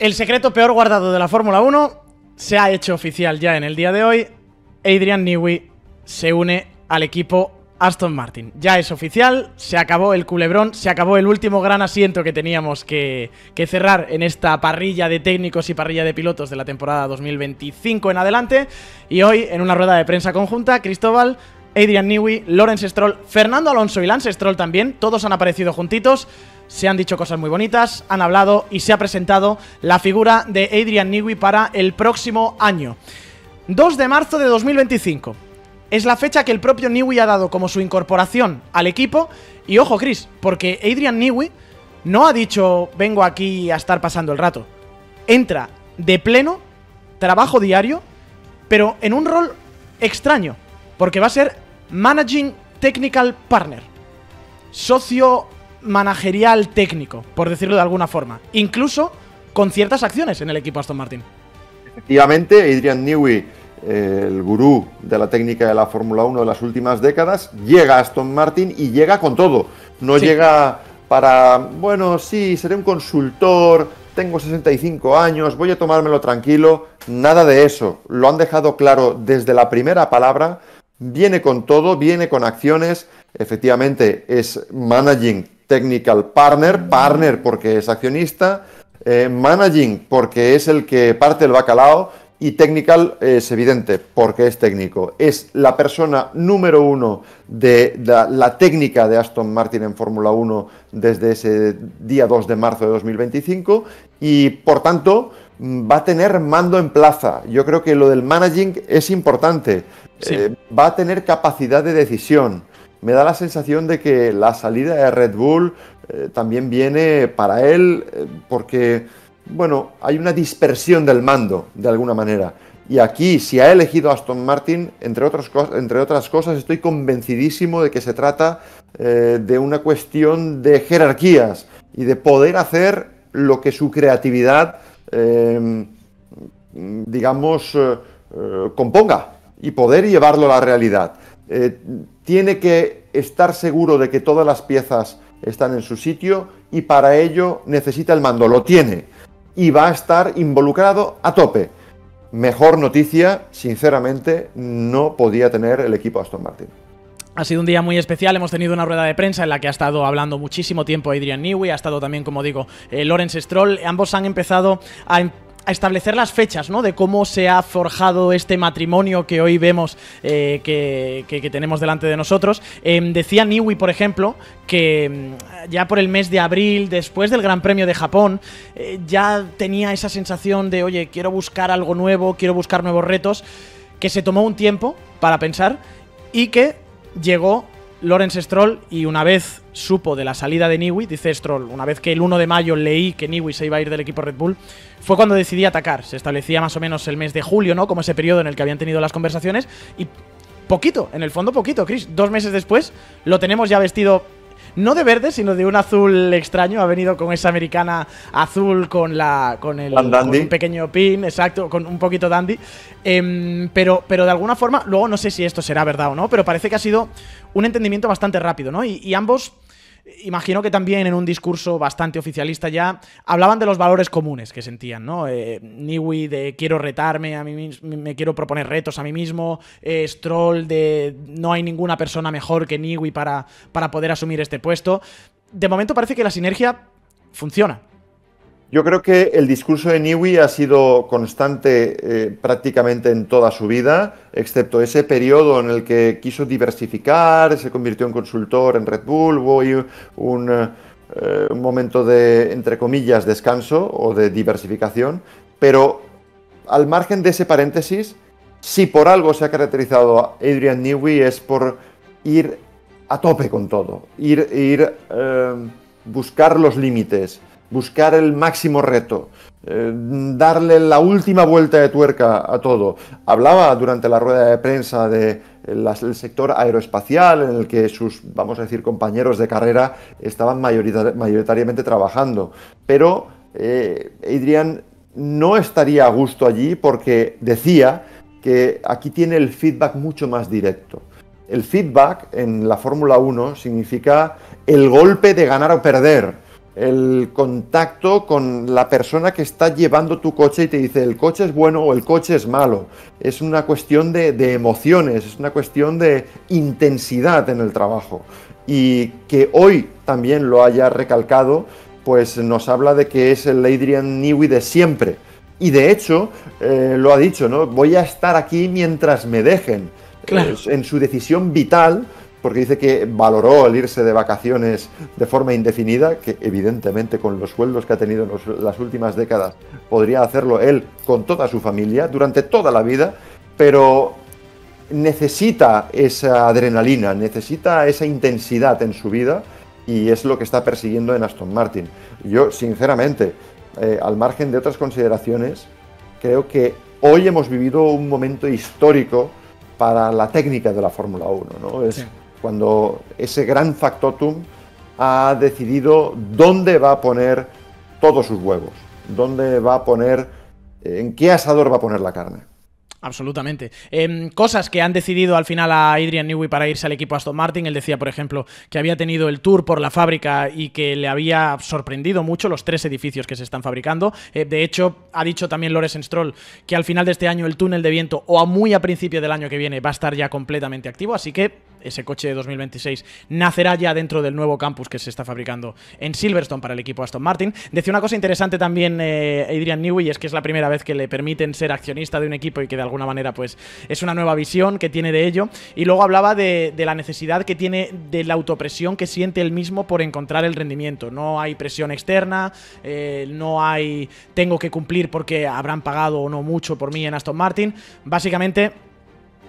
El secreto peor guardado de la Fórmula 1 se ha hecho oficial ya en el día de hoy. Adrian Newey se une al equipo Aston Martin. Ya es oficial, se acabó el culebrón, se acabó el último gran asiento que teníamos que cerrar en esta parrilla de técnicos y parrilla de pilotos de la temporada 2025 en adelante. Y hoy, en una rueda de prensa conjunta, Cristóbal, Adrian Newey, Lawrence Stroll, Fernando Alonso y Lance Stroll también, todos han aparecido juntitos. Se han dicho cosas muy bonitas, han hablado y se ha presentado la figura de Adrian Newey para el próximo año. 2 de marzo de 2025. Es la fecha que el propio Newey ha dado como su incorporación al equipo. Y ojo, Chris, porque Adrian Newey no ha dicho vengo aquí a estar pasando el rato. Entra de pleno, trabajo diario, pero en un rol extraño, porque va a ser Managing Technical Partner, socio managerial técnico, por decirlo de alguna forma, incluso con ciertas acciones en el equipo Aston Martin. Efectivamente, Adrian Newey, el gurú de la técnica de la Fórmula 1 de las últimas décadas, llega a Aston Martin y llega con todo. No llega para, bueno, sí, seré un consultor, tengo 65 años, voy a tomármelo tranquilo. Nada de eso. Lo han dejado claro desde la primera palabra. Viene con todo, viene con acciones. Efectivamente, es Managing Technical Partner porque es accionista, Managing porque es el que parte el bacalao, y Technical es evidente porque es técnico. Es la persona número uno de la técnica de Aston Martin en Fórmula 1 desde ese día 2 de marzo de 2025 y por tanto va a tener mando en plaza. Yo creo que lo del managing es importante. Sí. Va a tener capacidad de decisión. Me da la sensación de que la salida de Red Bull también viene para él porque, bueno, hay una dispersión del mando, de alguna manera. Y aquí, si ha elegido Aston Martin, entre otras cosas, estoy convencidísimo de que se trata de una cuestión de jerarquías y de poder hacer lo que su creatividad, digamos, componga y poder llevarlo a la realidad. Tiene que estar seguro de que todas las piezas están en su sitio y para ello necesita el mando, lo tiene y va a estar involucrado a tope. Mejor noticia, sinceramente, no podía tener el equipo Aston Martin. Ha sido un día muy especial, hemos tenido una rueda de prensa en la que ha estado hablando muchísimo tiempo Adrian Newey, ha estado también, como digo, Lawrence Stroll. Ambos han empezado a establecer las fechas, ¿no?, de cómo se ha forjado este matrimonio que hoy vemos que tenemos delante de nosotros. Decía Newey, por ejemplo, que ya por el mes de abril, después del Gran Premio de Japón, ya tenía esa sensación de, oye, quiero buscar algo nuevo, quiero buscar nuevos retos, que se tomó un tiempo para pensar y que llegó Lawrence Stroll y una vez supo de la salida de Newey, dice Stroll, una vez que el 1 de mayo leí que Newey se iba a ir del equipo Red Bull, fue cuando decidí atacar. Se establecía más o menos el mes de julio, ¿no?, como ese periodo en el que habían tenido las conversaciones y poquito, en el fondo poquito, Chris. 2 meses después lo tenemos ya vestido, no de verde, sino de un azul extraño. Ha venido con esa americana azul con un pequeño pin, exacto, con un poquito dandy. Pero de alguna forma, luego no sé si esto será verdad o no, pero parece que ha sido un entendimiento bastante rápido, ¿no? Y ambos, imagino que también en un discurso bastante oficialista ya, hablaban de los valores comunes que sentían, ¿no? Newey de quiero retarme a mí mismo, me quiero proponer retos a mí mismo, Stroll de no hay ninguna persona mejor que Newey para poder asumir este puesto. De momento parece que la sinergia funciona. Yo creo que el discurso de Newey ha sido constante prácticamente en toda su vida, excepto ese periodo en el que quiso diversificar, se convirtió en consultor en Red Bull, hubo un momento de, entre comillas, descanso o de diversificación, pero al margen de ese paréntesis, si por algo se ha caracterizado a Adrian Newey es por ir a tope con todo, buscar los límites, buscar el máximo reto, darle la última vuelta de tuerca a todo. Hablaba durante la rueda de prensa del sector aeroespacial en el que sus, vamos a decir, compañeros de carrera estaban mayoritariamente trabajando. Pero Adrian no estaría a gusto allí porque decía que aquí tiene el feedback mucho más directo. El feedback en la Fórmula 1 significa el golpe de ganar o perder. el contacto con la persona que está llevando tu coche y te dice el coche es bueno o el coche es malo. Es una cuestión de emociones, es una cuestión de intensidad en el trabajo. Y que hoy también lo haya recalcado, pues nos habla de que es el Adrian Newey de siempre. Y de hecho, lo ha dicho, ¿no? Voy a estar aquí mientras me dejen. Claro. En su decisión vital, porque dice que valoró el irse de vacaciones de forma indefinida, que evidentemente con los sueldos que ha tenido en las últimas décadas podría hacerlo él con toda su familia durante toda la vida, pero necesita esa adrenalina, necesita esa intensidad en su vida y es lo que está persiguiendo en Aston Martin. Yo, sinceramente, al margen de otras consideraciones, creo que hoy hemos vivido un momento histórico para la técnica de la Fórmula 1, ¿no? Es cuando ese gran factotum ha decidido dónde va a poner todos sus huevos, dónde va a poner, en qué asador va a poner la carne. Absolutamente. Cosas que han decidido al final a Adrian Newey para irse al equipo Aston Martin. Él decía, por ejemplo, que había tenido el tour por la fábrica y que le había sorprendido mucho los 3 edificios que se están fabricando. De hecho, ha dicho también Lawrence Stroll que al final de este año el túnel de viento, o muy a principio del año que viene, va a estar ya completamente activo. Así que ese coche de 2026 nacerá ya dentro del nuevo campus que se está fabricando en Silverstone para el equipo Aston Martin. Decía una cosa interesante también Adrian Newey, y es que es la primera vez que le permiten ser accionista de un equipo y que de alguna manera pues es una nueva visión que tiene de ello. Y luego hablaba de la necesidad que tiene de la autopresión que siente él mismo por encontrar el rendimiento. No hay presión externa, no hay tengo que cumplir porque habrán pagado o no mucho por mí en Aston Martin. Básicamente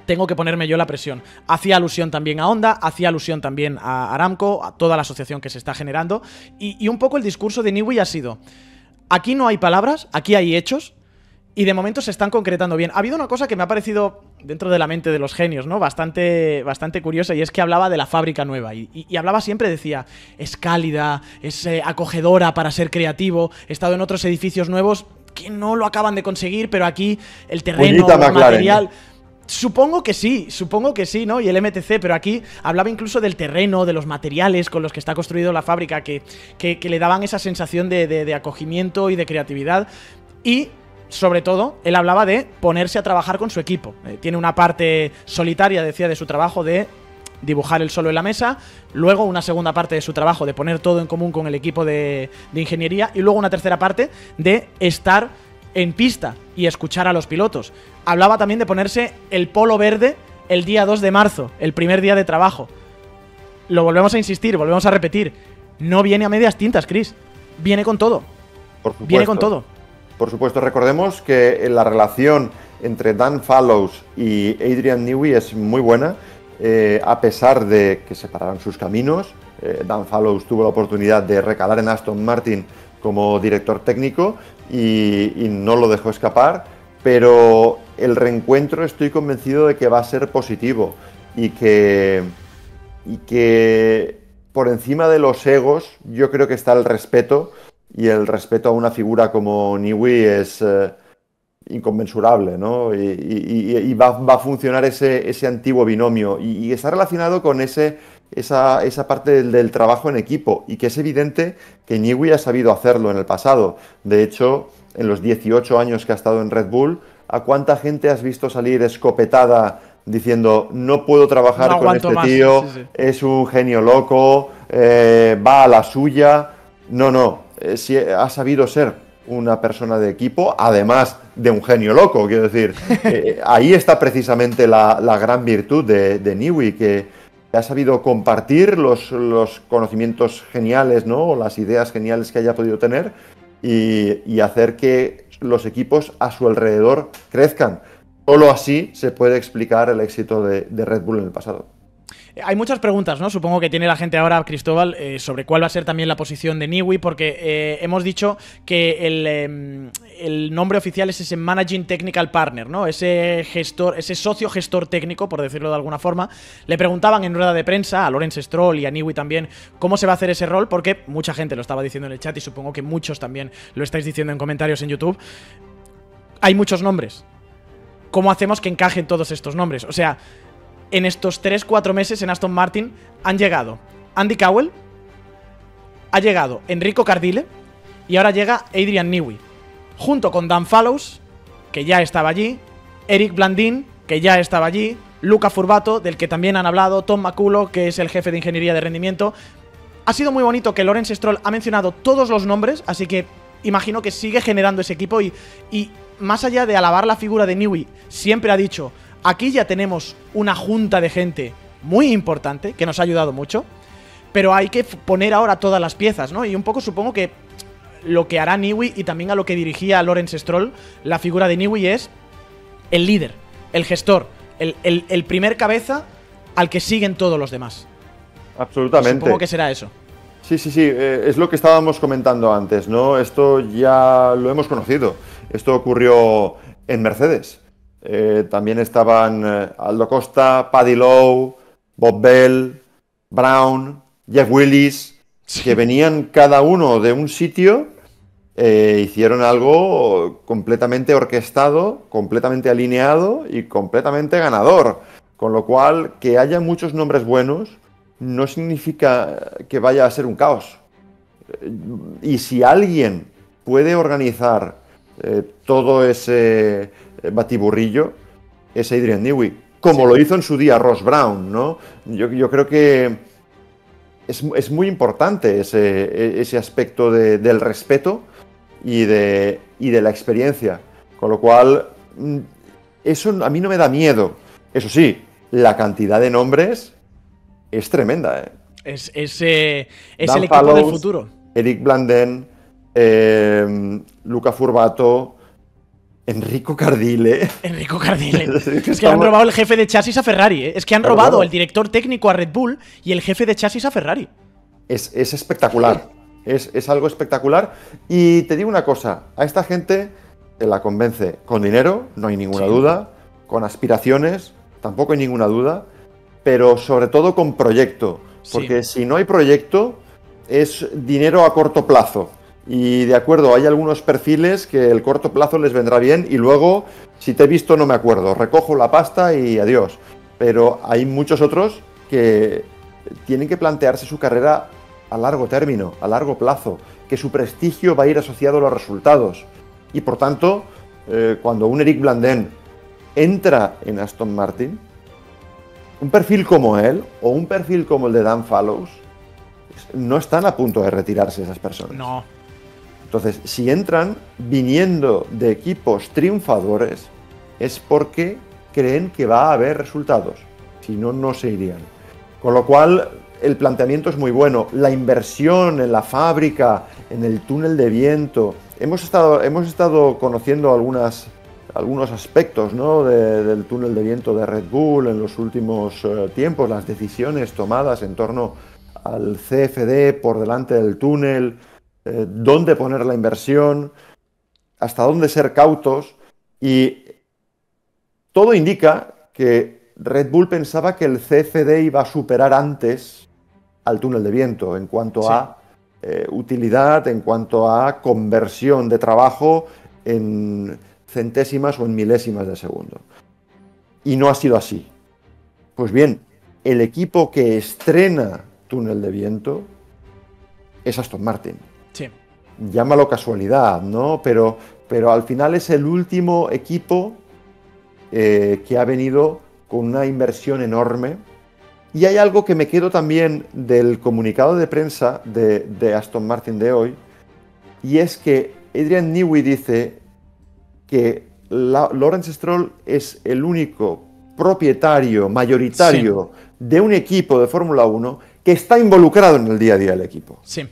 tengo que ponerme yo la presión. Hacía alusión también a Honda, hacía alusión también a Aramco, a toda la asociación que se está generando. Y un poco el discurso de Newey ha sido: aquí no hay palabras, aquí hay hechos, y de momento se están concretando bien. Ha habido una cosa que me ha parecido, dentro de la mente de los genios, ¿no? Bastante curiosa, y es que hablaba de la fábrica nueva. Y hablaba siempre, decía, es cálida, es acogedora para ser creativo. He estado en otros edificios nuevos que no lo acaban de conseguir, pero aquí el terreno, el material... Supongo que sí, ¿no? Y el MTC, pero aquí hablaba incluso del terreno, de los materiales con los que está construido la fábrica, que le daban esa sensación de acogimiento y de creatividad. Y, sobre todo, él hablaba de ponerse a trabajar con su equipo. Tiene una parte solitaria, decía, de su trabajo de dibujar él solo en la mesa, luego una segunda parte de su trabajo de poner todo en común con el equipo de ingeniería, y luego una tercera parte de estar en pista y escuchar a los pilotos. Hablaba también de ponerse el polo verde el día 2 de marzo, el primer día de trabajo. Lo volvemos a insistir, volvemos a repetir. No viene a medias tintas, Chris. Viene con todo. Por supuesto. Viene con todo. Por supuesto, recordemos que la relación entre Dan Fallows y Adrian Newey es muy buena, a pesar de que separaron sus caminos. Dan Fallows tuvo la oportunidad de recalar en Aston Martin como director técnico y no lo dejó escapar, pero el reencuentro estoy convencido de que va a ser positivo y que por encima de los egos yo creo que está el respeto, y el respeto a una figura como Newey es inconmensurable, ¿no? Y va a funcionar ese antiguo binomio y está relacionado con esa parte del trabajo en equipo, y que es evidente que Newey ha sabido hacerlo en el pasado. De hecho, en los 18 años que ha estado en Red Bull, ¿a cuánta gente has visto salir escopetada diciendo no puedo trabajar con este tío, sí. Es un genio loco, va a la suya? No, sí, ha sabido ser una persona de equipo, además de un genio loco, quiero decir. Ahí está precisamente la gran virtud de Newey, que ha sabido compartir los conocimientos geniales, ¿no? O las ideas geniales que haya podido tener y hacer que los equipos a su alrededor crezcan. Solo así se puede explicar el éxito de Red Bull en el pasado. Hay muchas preguntas, ¿no? Supongo que tiene la gente ahora, Cristóbal, sobre cuál va a ser también la posición de Newey, porque hemos dicho que el nombre oficial es ese Managing Technical Partner, ¿no? Ese gestor, ese socio gestor técnico, por decirlo de alguna forma. Le preguntaban en rueda de prensa a Lawrence Stroll y a Newey también cómo se va a hacer ese rol, porque mucha gente lo estaba diciendo en el chat y supongo que muchos también lo estáis diciendo en comentarios en YouTube. Hay muchos nombres. ¿Cómo hacemos que encajen todos estos nombres? O sea, en estos 3-4 meses en Aston Martin han llegado Andy Cowell, ha llegado Enrico Cardile y ahora llega Adrian Newey, junto con Dan Fallows, que ya estaba allí, Eric Blandin, que ya estaba allí, Luca Furbato, del que también han hablado, Tom McCulloch, que es el jefe de ingeniería de rendimiento. Ha sido muy bonito que Lawrence Stroll ha mencionado todos los nombres, así que imagino que sigue generando ese equipo y más allá de alabar la figura de Newey, siempre ha dicho, aquí ya tenemos una junta de gente muy importante, que nos ha ayudado mucho, pero hay que poner ahora todas las piezas, ¿no? Y un poco supongo que lo que hará Newey, y también a lo que dirigía a Lawrence Stroll, la figura de Newey es el líder, el gestor, el primer cabeza al que siguen todos los demás. Absolutamente. Supongo que será eso. Sí, es lo que estábamos comentando antes, ¿no? Esto ya lo hemos conocido. Esto ocurrió en Mercedes. También estaban Aldo Costa, Paddy Lowe, Bob Bell, Brown, Jeff Willis, que venían cada uno de un sitio, hicieron algo completamente orquestado, completamente alineado y completamente ganador. Con lo cual, que haya muchos nombres buenos no significa que vaya a ser un caos. Y si alguien puede organizar todo ese batiburrillo, es Adrian Newey, como lo hizo en su día Ross Brown, ¿no? Yo creo que es muy importante ese aspecto del respeto y de la experiencia. Con lo cual, eso a mí no me da miedo. Eso sí, la cantidad de nombres es tremenda, ¿eh? Es el equipo Fallows, del futuro. Eric Blandin, Luca Furbato, Enrico Cardile. Enrico Cardile. Es que han robado el jefe de chasis a Ferrari, ¿eh? Es que han robado el director técnico a Red Bull y el jefe de chasis a Ferrari. Es espectacular. Es algo espectacular. Y te digo una cosa, a esta gente te la convence con dinero, no hay ninguna duda, con aspiraciones, tampoco hay ninguna duda, pero sobre todo con proyecto. Porque si no hay proyecto, es dinero a corto plazo. Y de acuerdo, hay algunos perfiles que el corto plazo les vendrá bien y luego, si te he visto no me acuerdo, recojo la pasta y adiós. Pero hay muchos otros que tienen que plantearse su carrera a largo término, a largo plazo, que su prestigio va a ir asociado a los resultados. Y por tanto, cuando un Eric Blandin entra en Aston Martin, un perfil como él o un perfil como el de Dan Fallows no están a punto de retirarse esas personas. No. Entonces, si entran viniendo de equipos triunfadores, es porque creen que va a haber resultados. Si no, no se irían. Con lo cual, el planteamiento es muy bueno. La inversión en la fábrica, en el túnel de viento. Hemos estado conociendo algunos aspectos, ¿no?, del túnel de viento de Red Bull en los últimos tiempos, las decisiones tomadas en torno al CFD por delante del túnel, dónde poner la inversión, hasta dónde ser cautos, y todo indica que Red Bull pensaba que el CFD iba a superar antes al túnel de viento en cuanto a utilidad, en cuanto a conversión de trabajo en centésimas o en milésimas de segundo. Y no ha sido así. Pues bien, el equipo que estrena túnel de viento es Aston Martin. Sí. Llámalo casualidad, ¿no? Pero al final es el último equipo que ha venido con una inversión enorme. Y hay algo que me quedo también del comunicado de prensa de Aston Martin de hoy, y es que Adrian Newey dice que Lawrence Stroll es el único propietario mayoritario de un equipo de Fórmula 1 que está involucrado en el día a día del equipo. Sí.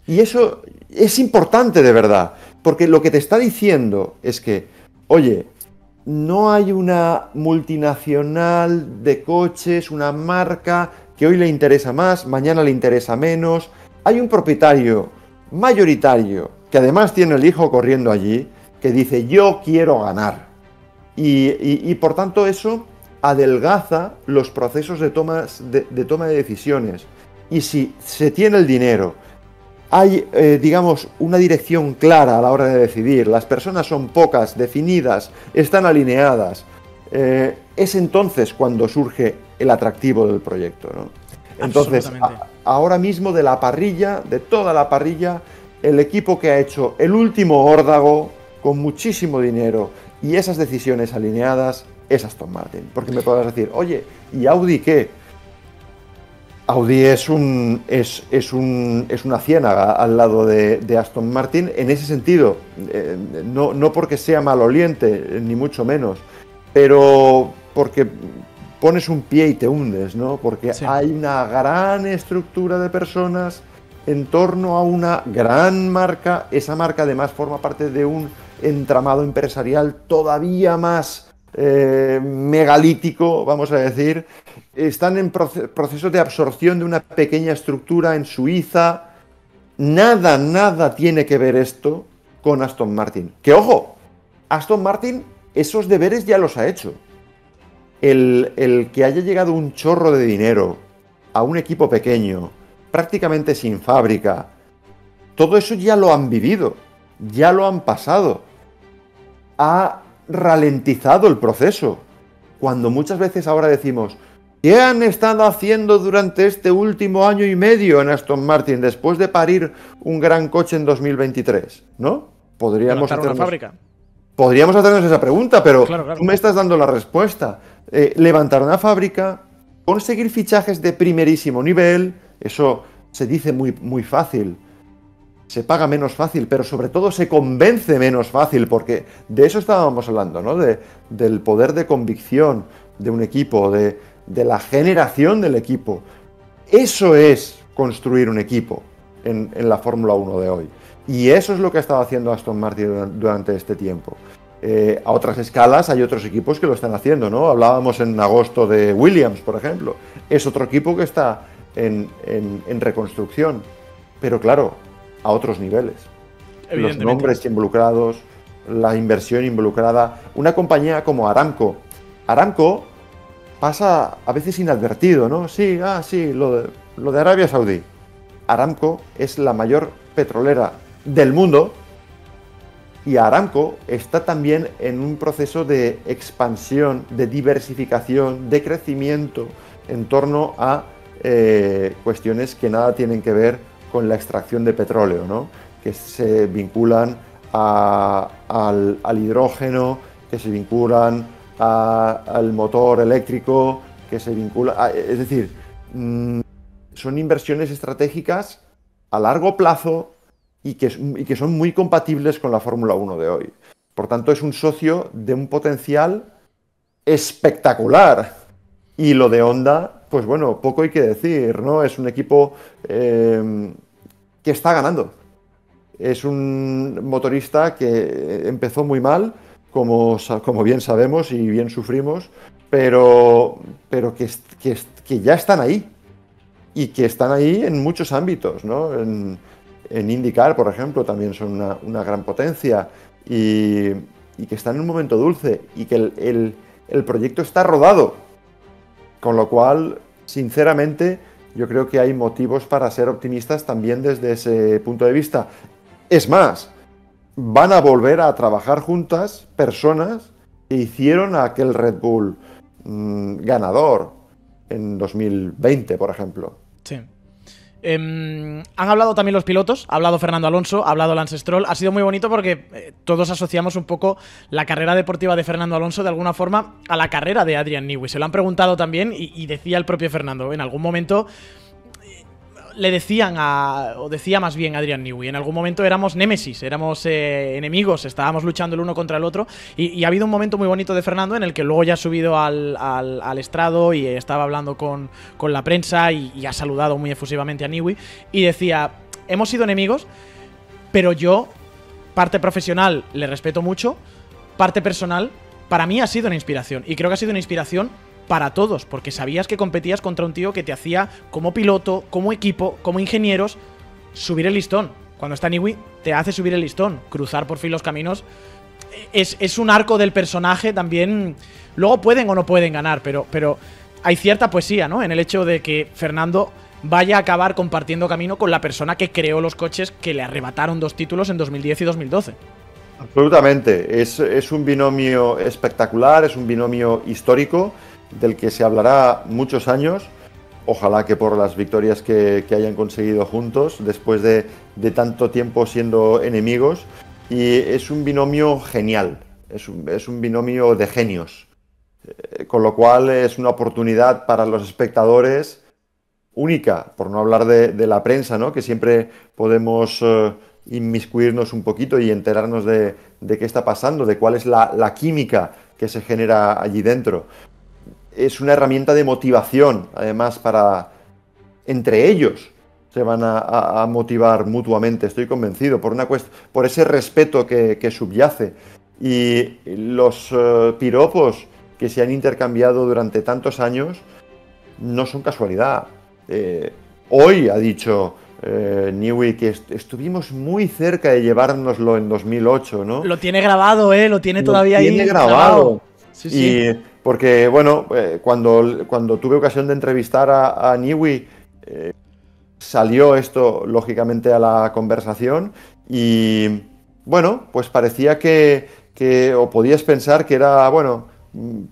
Y eso es importante de verdad, porque lo que te está diciendo es que, oye, no hay una multinacional de coches, una marca que hoy le interesa más, mañana le interesa menos. Hay un propietario mayoritario que además tiene el hijo corriendo allí, que dice yo quiero ganar. Y por tanto eso adelgaza los procesos de toma de decisiones. Y si se tiene el dinero, hay, digamos, una dirección clara a la hora de decidir, las personas son pocas, definidas, están alineadas, es entonces cuando surge el atractivo del proyecto, ¿no? Entonces, ahora mismo de la parrilla, de toda la parrilla, el equipo que ha hecho el último órdago con muchísimo dinero y esas decisiones alineadas es Aston Martin. Porque me podrás decir, oye, ¿y Audi qué? Audi es una ciénaga al lado de Aston Martin en ese sentido. No porque sea maloliente, ni mucho menos, pero porque pones un pie y te hundes, ¿no? Porque sí, hay una gran estructura de personas en torno a una gran marca. Esa marca además forma parte de un entramado empresarial todavía más megalítico, vamos a decir. Están en proceso de absorción de una pequeña estructura en Suiza. Nada tiene que ver esto con Aston Martin. Que ojo, Aston Martin esos deberes ya los ha hecho. El que haya llegado un chorro de dinero a un equipo pequeño, prácticamente sin fábrica, todo eso ya lo han vivido, ya lo han pasado. Ha ralentizado el proceso. Cuando muchas veces ahora decimos, ¿qué han estado haciendo durante este último año y medio en Aston Martin después de parir un gran coche en 2023? ¿No? Podríamos hacernos esa pregunta, pero claro. Tú me estás dando la respuesta. Levantar una fábrica, conseguir fichajes de primerísimo nivel, eso se dice muy fácil. Se paga menos fácil, pero sobre todo se convence menos fácil, porque de eso estábamos hablando, ¿no? Del poder de convicción de un equipo, de la generación del equipo. Eso es construir un equipo en la Fórmula 1 de hoy. Y eso es lo que ha estado haciendo Aston Martin durante este tiempo. A otras escalas hay otros equipos que lo están haciendo, ¿no? Hablábamos en agosto de Williams, por ejemplo. Es otro equipo que está en reconstrucción. Pero claro, a otros niveles. Los nombres involucrados, la inversión involucrada. Una compañía como Aramco. Aramco pasa a veces inadvertido, ¿no? Sí, lo de Arabia Saudí. Aramco es la mayor petrolera del mundo y Aramco está también en un proceso de expansión, de diversificación, de crecimiento en torno a cuestiones que nada tienen que ver con la extracción de petróleo, ¿no? Que se vinculan al hidrógeno, que se vinculan al motor eléctrico, que se vinculan... es decir, son inversiones estratégicas a largo plazo y que son muy compatibles con la Fórmula 1 de hoy. Por tanto, es un socio de un potencial espectacular. Y lo de Honda, pues bueno, poco hay que decir, ¿no? Es un equipo que está ganando. Es un motorista que empezó muy mal, como bien sabemos y bien sufrimos, pero que ya están ahí. Y que están ahí en muchos ámbitos, ¿no? En IndyCar, por ejemplo, también son una gran potencia y que están en un momento dulce y que el proyecto está rodado. Con lo cual, sinceramente, yo creo que hay motivos para ser optimistas también desde ese punto de vista. Es más, van a volver a trabajar juntas personas que hicieron a aquel Red Bull ganador en 2020, por ejemplo. Sí. Han hablado también los pilotos, ha hablado Fernando Alonso, ha hablado Lance Stroll. Ha sido muy bonito porque todos asociamos un poco la carrera deportiva de Fernando Alonso de alguna forma a la carrera de Adrian Newey. Se lo han preguntado también y decía el propio Fernando, en algún momento le decían o decía más bien Adrian Newey, en algún momento éramos némesis, éramos enemigos, estábamos luchando el uno contra el otro y ha habido un momento muy bonito de Fernando en el que luego ya ha subido al estrado y estaba hablando con la prensa y ha saludado muy efusivamente a Newey y decía, hemos sido enemigos, pero yo, parte profesional, le respeto mucho, parte personal, para mí ha sido una inspiración y creo que ha sido una inspiración para todos, porque sabías que competías contra un tío que te hacía como piloto, como equipo, como ingenieros, subir el listón. Cuando está Newey, te hace subir el listón. Cruzar por fin los caminos es un arco del personaje también. Luego pueden o no pueden ganar, pero hay cierta poesía, ¿no? En el hecho de que Fernando vaya a acabar compartiendo camino con la persona que creó los coches que le arrebataron 2 títulos en 2010 y 2012. Absolutamente. Es un binomio espectacular, es un binomio histórico del que se hablará muchos años Ojalá que por las victorias que hayan conseguido juntos, después de tanto tiempo siendo enemigos. Y es un binomio genial, es un binomio de genios. Con lo cual es una oportunidad para los espectadores única, por no hablar de la prensa, ¿no? Que siempre podemos inmiscuirnos un poquito y enterarnos de qué está pasando, de cuál es la química que se genera allí dentro. Es una herramienta de motivación, además, para entre ellos se van a motivar mutuamente, estoy convencido, por ese respeto que subyace. Y los piropos que se han intercambiado durante tantos años no son casualidad. Hoy ha dicho Newey que estuvimos muy cerca de llevárnoslo en 2008, ¿no? Lo tiene grabado, lo tiene todavía ahí. Lo tiene grabado. Sí, sí. Y porque, bueno, cuando tuve ocasión de entrevistar a Newey, salió esto, lógicamente, a la conversación y, bueno, pues parecía o podías pensar que era, bueno,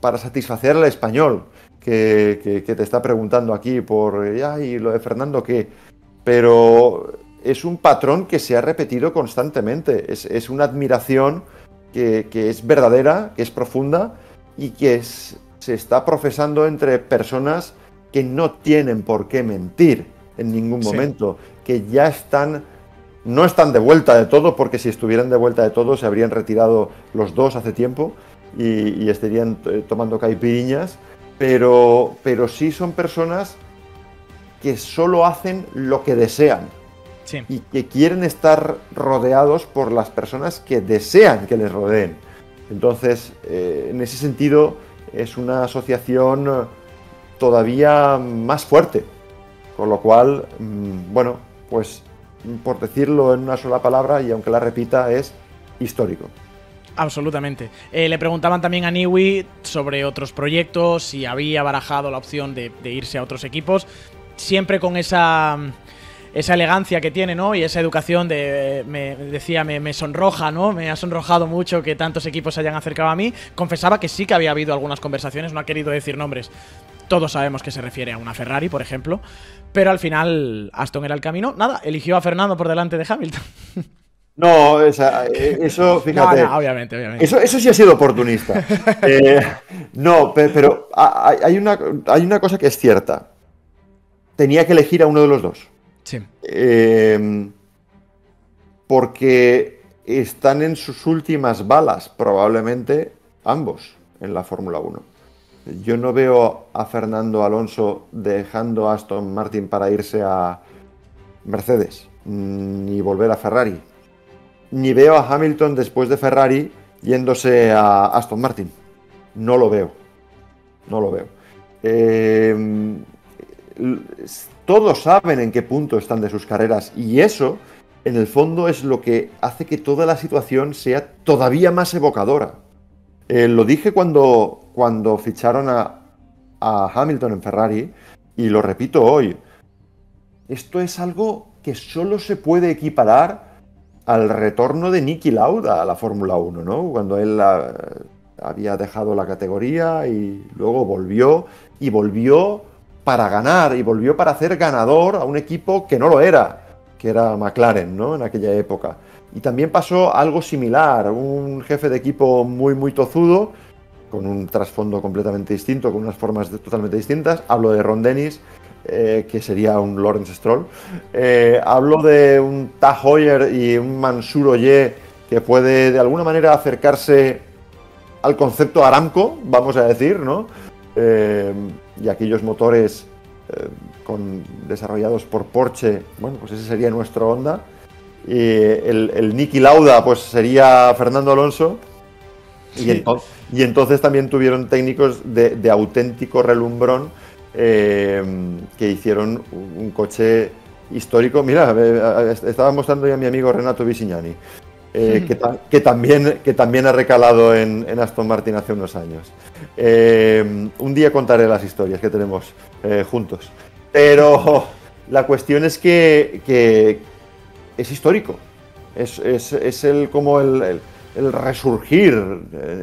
para satisfacer al español que te está preguntando aquí por, ¿y lo de Fernando qué? Pero es un patrón que se ha repetido constantemente, es una admiración que es verdadera, que es profunda y que se está profesando entre personas que no tienen por qué mentir en ningún momento, que ya no están de vuelta de todo, porque si estuvieran de vuelta de todo se habrían retirado los dos hace tiempo y estarían tomando caipiriñas, pero sí son personas que solo hacen lo que desean y que quieren estar rodeados por las personas que desean que les rodeen. Entonces, en ese sentido, es una asociación todavía más fuerte. Con lo cual, bueno, pues por decirlo en una sola palabra, y aunque la repita, es histórico. Absolutamente. Le preguntaban también a Newey sobre otros proyectos, si había barajado la opción de irse a otros equipos, siempre con esa elegancia que tiene, ¿no? Y esa educación me sonroja, ¿no? Me ha sonrojado mucho que tantos equipos se hayan acercado a mí. Confesaba que sí que había habido algunas conversaciones, no ha querido decir nombres. Todos sabemos que se refiere a una Ferrari, por ejemplo. Pero al final Aston era el camino. Nada, eligió a Fernando por delante de Hamilton. No, eso, fíjate. No, obviamente. Eso sí ha sido oportunista. No, pero hay una cosa que es cierta. Tenía que elegir a uno de los dos. Sí. Porque están en sus últimas balas, probablemente ambos, en la Fórmula 1. Yo no veo a Fernando Alonso dejando a Aston Martin para irse a Mercedes, ni volver a Ferrari. Ni veo a Hamilton después de Ferrari yéndose a Aston Martin. No lo veo. Todos saben en qué punto están de sus carreras y eso, en el fondo, es lo que hace que toda la situación sea todavía más evocadora. Lo dije cuando ficharon a Hamilton en Ferrari y lo repito hoy. Esto es algo que solo se puede equiparar al retorno de Niki Lauda a la Fórmula 1, ¿no? Cuando él había dejado la categoría y luego volvió para ganar y volvió para hacer ganador a un equipo que no lo era, que era McLaren, ¿no? En aquella época. Y también pasó algo similar, un jefe de equipo muy, muy tozudo, con un trasfondo completamente distinto, con unas formas totalmente distintas. Hablo de Ron Dennis, que sería un Lawrence Stroll. Hablo de un Taj Heuer y un Mansour Ogier, que puede de alguna manera acercarse al concepto Aramco, vamos a decir, ¿no? Y aquellos motores desarrollados por Porsche, bueno, pues ese sería nuestro Honda. Y el Niki Lauda pues sería Fernando Alonso. Sí. Y entonces también tuvieron técnicos de auténtico relumbrón que hicieron un coche histórico. Mira, estaba mostrando ya a mi amigo Renato Visignani, que también ha recalado en Aston Martin hace unos años. Un día contaré las historias que tenemos juntos. Pero la cuestión es que es histórico. Es como el resurgir.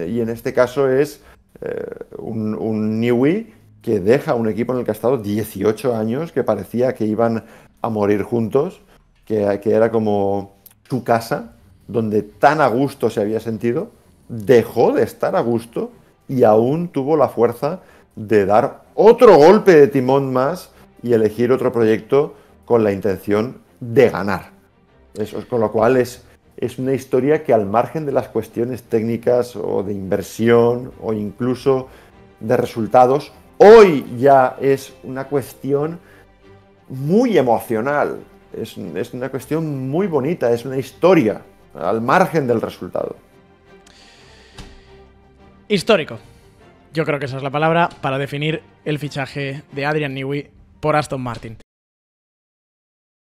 Y en este caso es un Newey que deja un equipo en el que ha estado 18 años, que parecía que iban a morir juntos, que era como su casa, donde tan a gusto se había sentido, dejó de estar a gusto y aún tuvo la fuerza de dar otro golpe de timón más y elegir otro proyecto con la intención de ganar. Con lo cual es una historia que, al margen de las cuestiones técnicas o de inversión o incluso de resultados, hoy ya es una cuestión muy emocional, es una cuestión muy bonita, es una historia al margen del resultado. Histórico. Yo creo que esa es la palabra para definir el fichaje de Adrian Newey por Aston Martin.